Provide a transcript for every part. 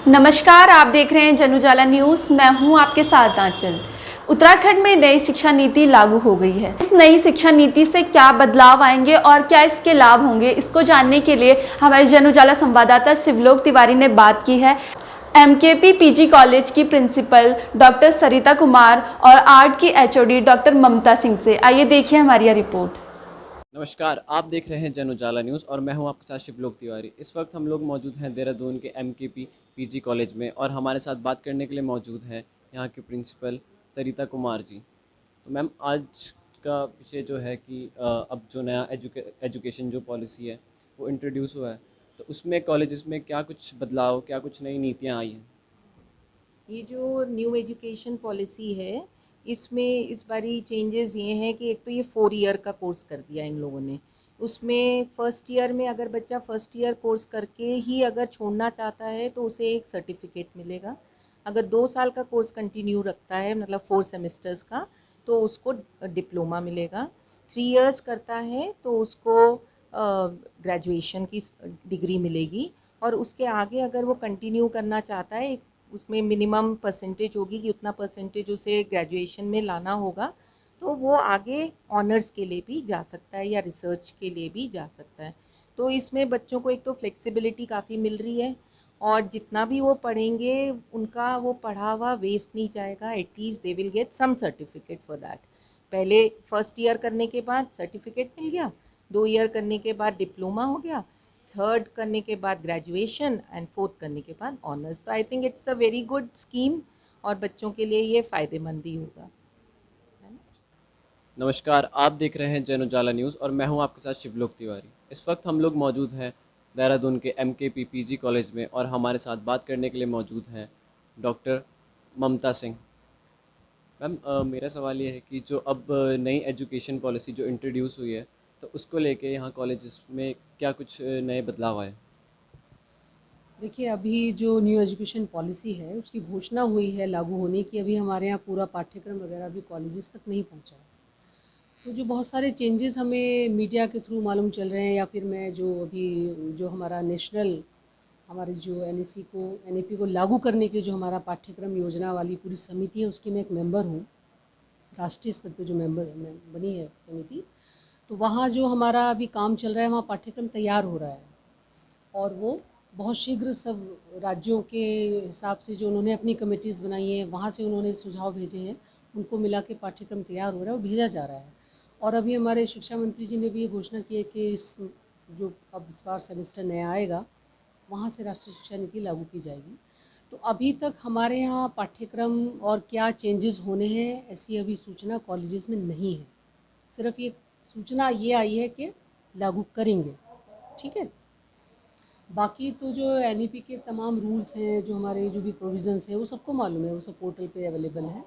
नमस्कार, आप देख रहे हैं जन उजाला न्यूज़। मैं हूं आपके साथ आंचल। उत्तराखंड में नई शिक्षा नीति लागू हो गई है। इस नई शिक्षा नीति से क्या बदलाव आएंगे और क्या इसके लाभ होंगे, इसको जानने के लिए हमारे जन उजाला संवाददाता शिवलोक तिवारी ने बात की है एमकेपी पीजी कॉलेज की प्रिंसिपल डॉक्टर सरिता कुमार और आर्ट की एचओडी डॉक्टर ममता सिंह से। आइए देखिए हमारी यह रिपोर्ट। नमस्कार, आप देख रहे हैं जन उजाला न्यूज़ और मैं हूं आपके साथ शिवलोक तिवारी। इस वक्त हम लोग मौजूद हैं देहरादून के एमकेपी पीजी कॉलेज में और हमारे साथ बात करने के लिए मौजूद हैं यहां के प्रिंसिपल सरिता कुमार जी। तो मैम, आज का विषय जो है कि अब जो नया एजुकेशन जो पॉलिसी है वो इंट्रोड्यूस हुआ है, तो उसमें कॉलेजेस में क्या कुछ बदलाव, क्या कुछ नई नीतियाँ आई हैं? ये जो न्यू एजुकेशन पॉलिसी है, इसमें इस बारी चेंजेस ये हैं कि एक तो ये 4 ईयर का कोर्स कर दिया इन लोगों ने। उसमें फर्स्ट ईयर में अगर बच्चा फर्स्ट ईयर कोर्स करके ही अगर छोड़ना चाहता है तो उसे एक सर्टिफिकेट मिलेगा। अगर 2 साल का कोर्स कंटिन्यू रखता है, मतलब 4 सेमेस्टर्स का, तो उसको डिप्लोमा मिलेगा। 3 इयर्स करता है तो उसको ग्रेजुएशन की डिग्री मिलेगी। और उसके आगे अगर वो कंटिन्यू करना चाहता है, उसमें मिनिमम परसेंटेज होगी कि उतना परसेंटेज उसे ग्रेजुएशन में लाना होगा, तो वो आगे ऑनर्स के लिए भी जा सकता है या रिसर्च के लिए भी जा सकता है। तो इसमें बच्चों को एक तो फ्लेक्सिबिलिटी काफ़ी मिल रही है और जितना भी वो पढ़ेंगे उनका वो पढ़ा हुआ वेस्ट नहीं जाएगा। At least they will get some certificate for that. पहले फर्स्ट ईयर करने के बाद सर्टिफिकेट मिल गया, 2 ईयर करने के बाद डिप्लोमा हो गया, 3rd करने के बाद ग्रेजुएशन एंड 4th करने के बाद ऑनर्स। तो I think it's a very good scheme और बच्चों के लिए ये फ़ायदेमंद ही होगा। नमस्कार, आप देख रहे हैं जन उजाला न्यूज़ और मैं हूं आपके साथ शिवलोक तिवारी। इस वक्त हम लोग मौजूद हैं देहरादून के एमकेपी पीजी कॉलेज में और हमारे साथ बात करने के लिए मौजूद हैं डॉक्टर ममता सिंह। मैम, मेरा सवाल ये है कि जो अब नई एजुकेशन पॉलिसी जो इंट्रोड्यूस हुई है, तो उसको लेके यहाँ कॉलेजेस में क्या कुछ नए बदलाव आए? देखिए, अभी जो न्यू एजुकेशन पॉलिसी है उसकी घोषणा हुई है लागू होने की। अभी हमारे यहाँ पूरा पाठ्यक्रम वगैरह भी कॉलेजेस तक नहीं पहुँचा है। तो जो बहुत सारे चेंजेस हमें मीडिया के थ्रू मालूम चल रहे हैं, या फिर मैं जो हमारा नेशनल हमारी जो एनईपी को लागू करने की जो हमारा पाठ्यक्रम योजना वाली पूरी समिति है, उसकी मैं एक मेंबर हूँ। राष्ट्रीय स्तर पे जो मेंबर बनी है समिति, तो वहाँ जो हमारा अभी काम चल रहा है, वहाँ पाठ्यक्रम तैयार हो रहा है और वो बहुत शीघ्र सब राज्यों के हिसाब से जो उन्होंने अपनी कमेटीज़ बनाई हैं, वहाँ से उन्होंने सुझाव भेजे हैं, उनको मिला के पाठ्यक्रम तैयार हो रहा है और भेजा जा रहा है। और अभी हमारे शिक्षा मंत्री जी ने भी ये घोषणा की है कि इस बार सेमेस्टर नया आएगा, वहाँ से राष्ट्रीय शिक्षा नीति लागू की जाएगी। तो अभी तक हमारे यहाँ पाठ्यक्रम और क्या चेंजेस होने हैं, ऐसी अभी सूचना कॉलेजेस में नहीं है। सिर्फ ये सूचना ये आई है कि लागू करेंगे, ठीक है। बाकी तो जो एनईपी के तमाम रूल्स हैं, जो हमारे जो भी प्रोविज़न्स हैं, वो सबको मालूम है, वो सब पोर्टल पे अवेलेबल है।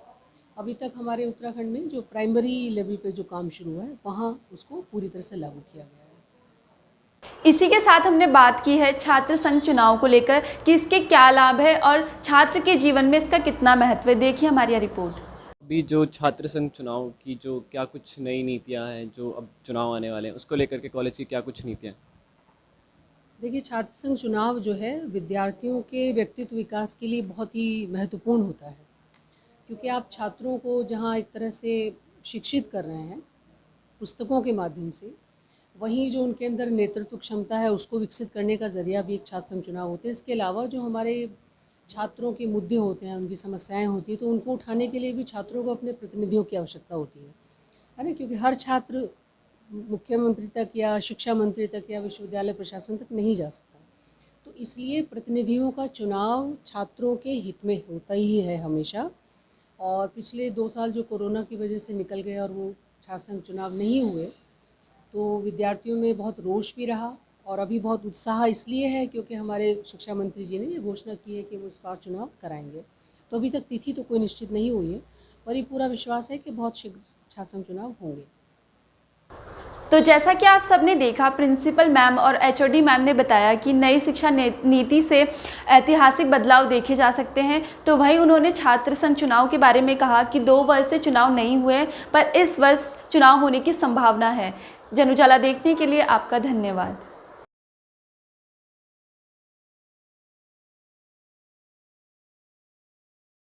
अभी तक हमारे उत्तराखंड में जो प्राइमरी लेवल पे जो काम शुरू हुआ है, वहाँ उसको पूरी तरह से लागू किया गया है। इसी के साथ हमने बात की है छात्र संघ चुनाव को लेकर कि इसके क्या लाभ है और छात्र के जीवन में इसका कितना महत्व है। देखिए हमारी यह रिपोर्ट। अभी जो छात्र संघ चुनाव की जो क्या कुछ नई नीतियाँ हैं, जो अब चुनाव आने वाले हैं, उसको लेकर के कॉलेज की क्या कुछ नीतियाँ? देखिए, छात्र संघ चुनाव जो है विद्यार्थियों के व्यक्तित्व विकास के लिए बहुत ही महत्वपूर्ण होता है, क्योंकि आप छात्रों को जहाँ एक तरह से शिक्षित कर रहे हैं पुस्तकों के माध्यम से, वहीं जो उनके अंदर नेतृत्व क्षमता है उसको विकसित करने का ज़रिया भी एक छात्र संघ चुनाव होते हैं। इसके अलावा जो हमारे छात्रों के मुद्दे होते हैं, उनकी समस्याएं होती हैं, तो उनको उठाने के लिए भी छात्रों को अपने प्रतिनिधियों की आवश्यकता होती है ना, क्योंकि हर छात्र मुख्यमंत्री तक या शिक्षा मंत्री तक या विश्वविद्यालय प्रशासन तक नहीं जा सकता। तो इसलिए प्रतिनिधियों का चुनाव छात्रों के हित में होता ही है हमेशा। और पिछले 2 साल जो कोरोना की वजह से निकल गए और वो छात्र संघ चुनाव नहीं हुए, तो विद्यार्थियों में बहुत रोष भी रहा और अभी बहुत उत्साह इसलिए है क्योंकि हमारे शिक्षा मंत्री जी ने ये घोषणा की है कि वो इस बार चुनाव कराएंगे। तो अभी तक तिथि तो कोई निश्चित नहीं हुई है, पर ये पूरा विश्वास है कि बहुत शीघ्र छात्र संघ चुनाव होंगे। तो जैसा कि आप सबने देखा, प्रिंसिपल मैम और एचओडी मैम ने बताया कि नई शिक्षा नीति से ऐतिहासिक बदलाव देखे जा सकते हैं। तो वहीं उन्होंने छात्र संघ चुनाव के बारे में कहा कि 2 वर्ष से चुनाव नहीं हुए, पर इस वर्ष चुनाव होने की संभावना है। जन उजाला देखने के लिए आपका धन्यवाद।